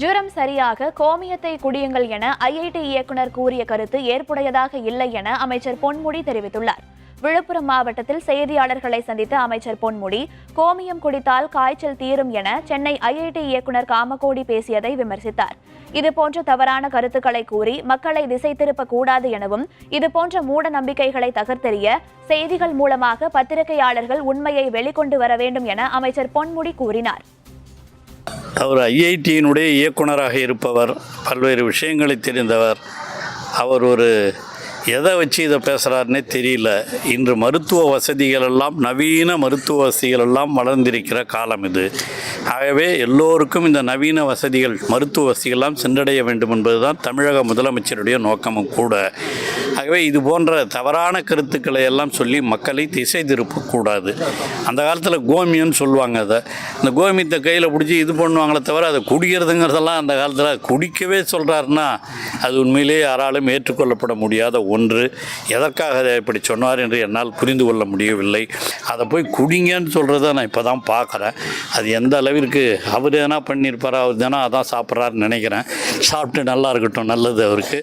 ஜுரம் சரியாக கோமியத்தை குடியுங்கள் என ஐஐடி இயக்குநர் கூறிய கருத்து ஏற்புடையதாக இல்லை என அமைச்சர் பொன்முடி தெரிவித்துள்ளார். விழுப்புரம் மாவட்டத்தில் செய்தியாளர்களை சந்தித்த அமைச்சர் பொன்முடி, கோமியம் குடித்தால் காய்ச்சல் தீரும் என சென்னை ஐஐடி இயக்குநர் காமகோடி பேசியதை விமர்சித்தார். இதுபோன்ற தவறான கருத்துக்களை கூறி மக்களை திசை திருப்பக்கூடாது எனவும், இதுபோன்ற மூட நம்பிக்கைகளை தகர்த்தெறிய செய்திகள் மூலமாக பத்திரிகையாளர்கள் உண்மையை வெளிக்கொண்டு வர வேண்டும் என அமைச்சர் பொன்முடி கூறினார். அவர் ஐஐடியினுடைய இயக்குனராக இருப்பவர், பல்வேறு விஷயங்களை தெரிந்தவர். அவர் எதை வச்சு இதை பேசுகிறாருன்னே தெரியல. இன்று மருத்துவ வசதிகள் எல்லாம், நவீன மருத்துவ வசதிகள் எல்லாம் வளர்ந்திருக்கிற காலம் இது. ஆகவே எல்லோருக்கும் இந்த நவீன வசதிகள், மருத்துவ வசதிகள்லாம் சென்றடைய வேண்டும் என்பதுதான் தமிழக முதலமைச்சருடைய நோக்கமும் கூட. ஆகவே இது போன்ற தவறான கருத்துக்களை எல்லாம் சொல்லி மக்களை திசை திருப்பக்கூடாது. அந்த காலத்தில் கோமியம்னு சொல்லுவாங்க. இந்த கோமியத்தை கையில் பிடிச்சி இது பண்ணுவாங்களே தவிர அதை குடிக்கிறதுங்கிறதெல்லாம் அந்த காலத்தில் குடிக்கவே சொல்கிறாருன்னா அது உண்மையிலேயே யாராலும் ஏற்றுக்கொள்ளப்பட முடியாத ஒன்று. எதற்காக அதை இப்படி சொன்னார் என்று என்னால் புரிந்து கொள்ள முடியவில்லை. அதை போய் குடிங்கன்னு சொல்கிறத நான் இப்போ தான் பார்க்குறேன். அது எந்த அளவிற்கு அவர் எதனா பண்ணியிருப்பாரோ, அவர் தானே அதான் சாப்பிட்றாருன்னு நினைக்கிறேன். சாப்பிட்டு நல்லா இருக்கட்டும், நல்லது அவருக்கு.